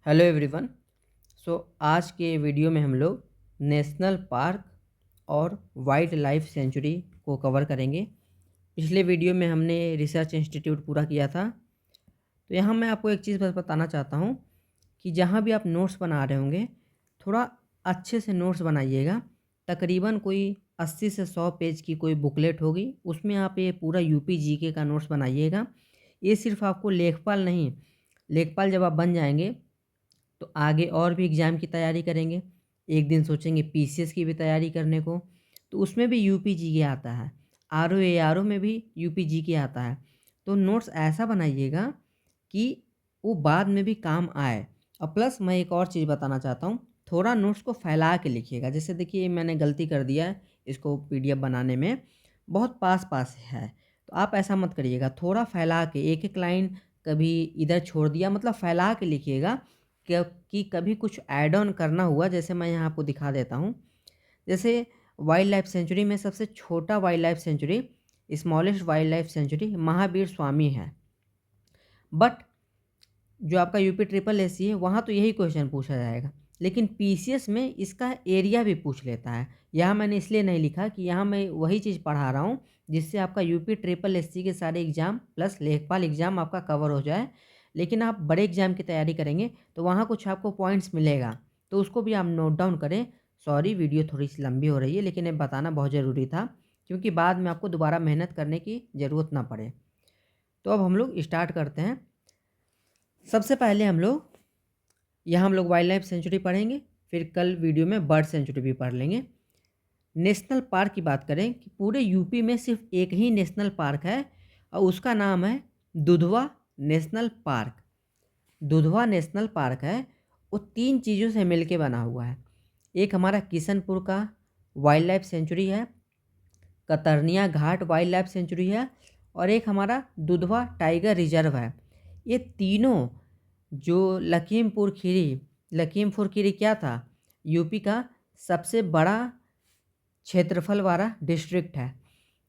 Hello everyone. आज के video में हम लोग नेशनल पार्क और वाइल्ड लाइफ सेंचुरी को कवर करेंगे। पिछले वीडियो में हमने रिसर्च इंस्टीट्यूट पूरा किया था। तो यहाँ मैं आपको एक चीज़ बस बताना चाहता हूँ कि जहाँ भी आप नोट्स बना रहे होंगे, थोड़ा अच्छे से नोट्स बनाइएगा। तकरीबन कोई 80 से 100 पेज की कोई बुकलेट होगी, उसमें आप ये पूरा यूपी जीके का नोट्स बनाइएगा। ये सिर्फ आपको लेखपाल नहीं, लेखपाल जब आप बन जाएंगे तो आगे और भी एग्ज़ाम की तैयारी करेंगे। एक दिन सोचेंगे पीसीएस की भी तैयारी करने को, तो उसमें भी यूपी जीके आता है। आरओ एआरओ में भी यूपी जीके आता है। तो नोट्स ऐसा बनाइएगा कि वो बाद में भी काम आए। और प्लस मैं एक और चीज़ बताना चाहता हूँ, थोड़ा नोट्स को फैला के लिखिएगा। जैसे देखिए मैंने गलती कर दिया है, इसको पीडीएफ बनाने में बहुत पास पास है, तो आप ऐसा मत करिएगा। थोड़ा फैला के एक एक लाइन कभी इधर छोड़ दिया, मतलब फैला के लिखिएगा कि कभी कुछ ऐड ऑन करना हुआ। जैसे मैं यहाँ आपको दिखा देता हूँ। जैसे वाइल्ड लाइफ सेंचुरी में सबसे छोटा wildlife sanctuary, smallest wildlife sanctuary Mahavir Swami है। बट जो आपका यूपी ट्रिपल एससी है वहाँ तो यही क्वेश्चन पूछा जाएगा, लेकिन पीसीएस में इसका एरिया भी पूछ लेता है। यहाँ मैंने इसलिए नहीं लिखा कि यहाँ मैं वही चीज़ पढ़ा रहा हूँ जिससे आपका यूपी ट्रिपल एससी के सारे एग्ज़ाम प्लस लेखपाल एग्ज़ाम आपका कवर हो जाए। लेकिन आप बड़े एग्ज़ाम की तैयारी करेंगे तो वहाँ कुछ आपको पॉइंट्स मिलेगा, तो उसको भी आप नोट डाउन करें। सॉरी वीडियो थोड़ी सी लंबी हो रही है, लेकिन ये बताना बहुत ज़रूरी था क्योंकि बाद में आपको दोबारा मेहनत करने की ज़रूरत ना पड़े। तो अब हम लोग स्टार्ट करते हैं। सबसे पहले हम लोग वाइल्ड लाइफ सेंचुरी पढ़ेंगे, फिर कल वीडियो में बर्ड सेंचुरी भी पढ़ लेंगे। नेशनल पार्क की बात करें कि पूरे यूपी में सिर्फ एक ही नेशनल पार्क है और उसका नाम है Dudhwa national park. Dudhwa national park है, वो 3 चीज़ों से मिलके बना हुआ है। एक हमारा किशनपुर का वाइल्ड लाइफ सेंचुरी है, कतरनिया घाट वाइल्ड लाइफ सेंचुरी है, और एक हमारा दुधवा टाइगर रिजर्व है। ये तीनों जो लखीमपुर खीरी क्या था, यूपी का सबसे बड़ा क्षेत्रफल वाला डिस्ट्रिक्ट है।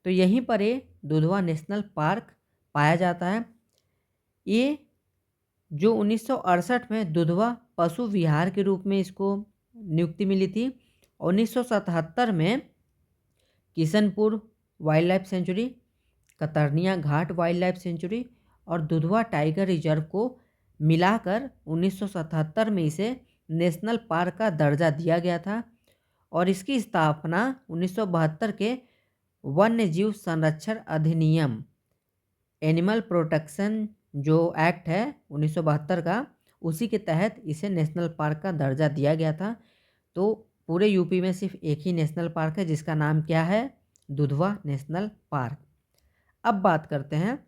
तो यहीं पर ये दुधवा नेशनल पार्क पाया जाता है। ये जो 1968 में दुधवा पशु विहार के रूप में इसको नियुक्ति मिली थी। 1977 में Kishanpur wildlife sanctuary, Katarniya Ghat wildlife sanctuary और दुधवा टाइगर रिजर्व को मिलाकर 1977 में इसे नेशनल पार्क का दर्जा दिया गया था। और इसकी स्थापना 1972 के वन्य जीव संरक्षण अधिनियम, एनिमल प्रोटेक्शन जो एक्ट है 1972 का, उसी के तहत इसे नेशनल पार्क का दर्जा दिया गया था। तो पूरे यूपी में सिर्फ एक ही नेशनल पार्क है जिसका नाम क्या है, दुधवा नेशनल पार्क। अब बात करते हैं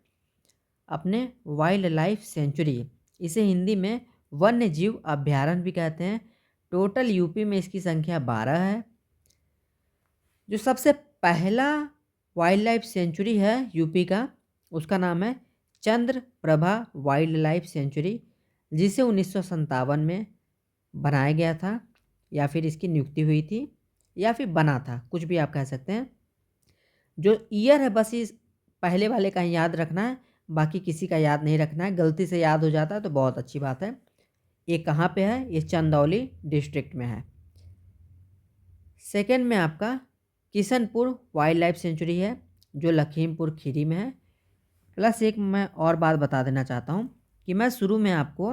अपने वाइल्ड लाइफ सेंचुरी। इसे हिंदी में वन्य जीव अभ्यारण्य भी कहते हैं। टोटल यूपी में इसकी संख्या 12 है। जो सबसे पहला वाइल्ड लाइफ सेंचुरी है यूपी का, उसका नाम है चंद्र प्रभा वाइल्ड लाइफ सेंचुरी, जिसे 1957 में बनाया गया था, या फिर इसकी नियुक्ति हुई थी, या फिर बना था, कुछ भी आप कह सकते हैं। जो ईयर है बस इस पहले वाले का ही याद रखना है, बाकी किसी का याद नहीं रखना है। गलती से याद हो जाता है तो बहुत अच्छी बात है। ये कहाँ पे है, ये चंदौली डिस्ट्रिक्ट में है। सेकंड में आपका किशनपुर वाइल्ड लाइफ सेंचुरी है जो लखीमपुर खीरी में है। प्लस एक मैं और बात बता देना चाहता हूँ कि मैं शुरू में आपको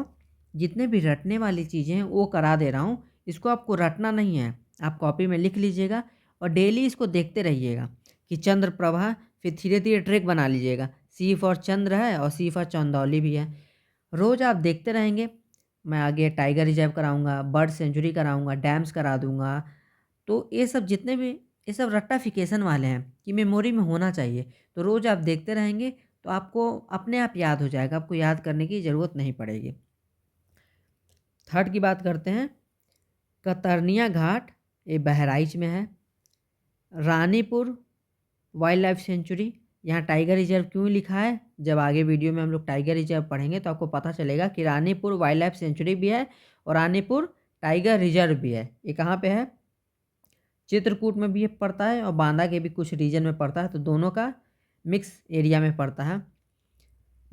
जितने भी रटने वाली चीज़ें हैं वो करा दे रहा हूँ। इसको आपको रटना नहीं है, आप कॉपी में लिख लीजिएगा और डेली इसको देखते रहिएगा कि चंद्र प्रभा, फिर धीरे धीरे ट्रिक बना लीजिएगा। सी फॉर चंद्र है और सी फॉर चंदौली भी है। रोज़ आप देखते रहेंगे। मैं आगे टाइगर रिजर्व कराऊंगा, बर्ड सेंचुरी कराऊंगा, डैम्स करा दूंगा। तो ये सब जितने भी ये सब रट्टाफिकेशन वाले हैं कि मेमोरी में होना चाहिए। तो रोज़ आप देखते रहेंगे तो आपको अपने आप याद हो जाएगा, आपको याद करने की ज़रूरत नहीं पड़ेगी। थर्ड की बात करते हैं, कतरनिया घाट, ये बहराइच में है। रानीपुर वाइल्ड लाइफ सेंचुरी, यहाँ टाइगर रिजर्व क्यों लिखा है, जब आगे वीडियो में हम लोग टाइगर रिजर्व पढ़ेंगे तो आपको पता चलेगा कि रानीपुर वाइल्ड लाइफ सेंचुरी भी है और रानीपुर टाइगर रिजर्व भी है। ये कहाँ पे है, चित्रकूट में भी ये पड़ता है और बांदा के भी कुछ रीजन में पड़ता है, तो दोनों का मिक्स एरिया में पड़ता है।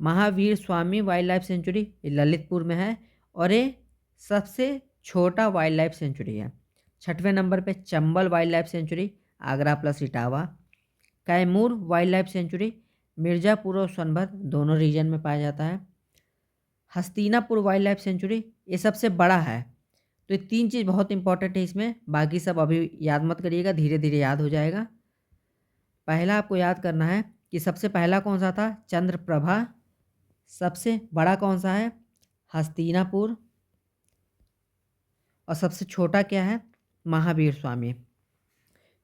Mahavir Swami wild life sanctuary ये ललितपुर में है और ये सबसे छोटा वाइल्ड लाइफ सेंचुरी है। 6वें नंबर पे Chambal wild life sanctuary, Agra plus Etawah. Kaimur wild life sanctuary Mirzapur और सोनभद्र दोनों रीजन में पाया जाता है। हस्तिनापुर वाइल्ड लाइफ सेंचुरी ये सबसे बड़ा है। तो ये 3 चीज़ बहुत इंपॉर्टेंट है इसमें, बाकी सब अभी याद मत करिएगा, धीरे धीरे याद हो जाएगा। पहला आपको याद करना है कि सबसे पहला कौन सा था, चंद्रप्रभा। सबसे बड़ा कौन सा है, हस्तिनापुर। और सबसे छोटा क्या है, महावीर स्वामी।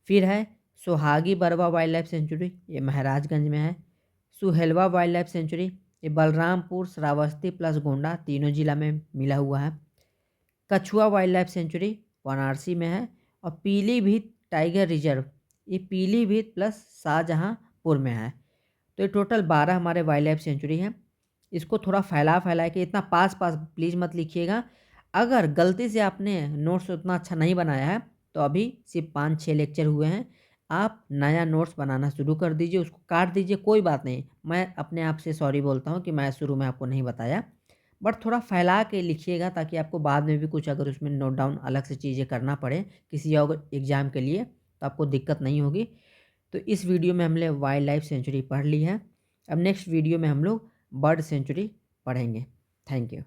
फिर है Sohagi Barwa wild life sanctuary, ये महाराजगंज में है। सुहेलवा वाइल्ड लाइफ सेंचुरी ये बलरामपुर, श्रावस्ती प्लस गोंडा तीनों जिला में मिला हुआ है। कछुआ वाइल्ड लाइफ सेंचुरी वाराणसी में है। और पीलीभीत टाइगर रिजर्व ये पीलीभीत प्लस शाहजहाँपुर में है। तो ये टोटल 12 हमारे वाइल्ड लाइफ सेंचुरी हैं। इसको थोड़ा फैला के इतना पास पास प्लीज़ मत लिखिएगा। अगर गलती से आपने नोट्स उतना अच्छा नहीं बनाया है तो अभी सिर्फ 5-6 लेक्चर हुए हैं, आप नया नोट्स बनाना शुरू कर दीजिए, उसको काट दीजिए, कोई बात नहीं। मैं अपने आप से सॉरी बोलता हूँ कि मैं शुरू में आपको नहीं बताया, बट थोड़ा फैला के लिखिएगा ताकि आपको बाद में भी कुछ अगर उसमें नोट डाउन अलग से चीज़ें करना पड़े किसी और एग्ज़ाम के लिए तो आपको दिक्कत नहीं होगी। तो इस वीडियो में हमने वाइल्ड लाइफ सेंचुरी पढ़ ली है। अब नेक्स्ट वीडियो में हम लोग बर्ड सेंचुरी पढ़ेंगे। Thank you.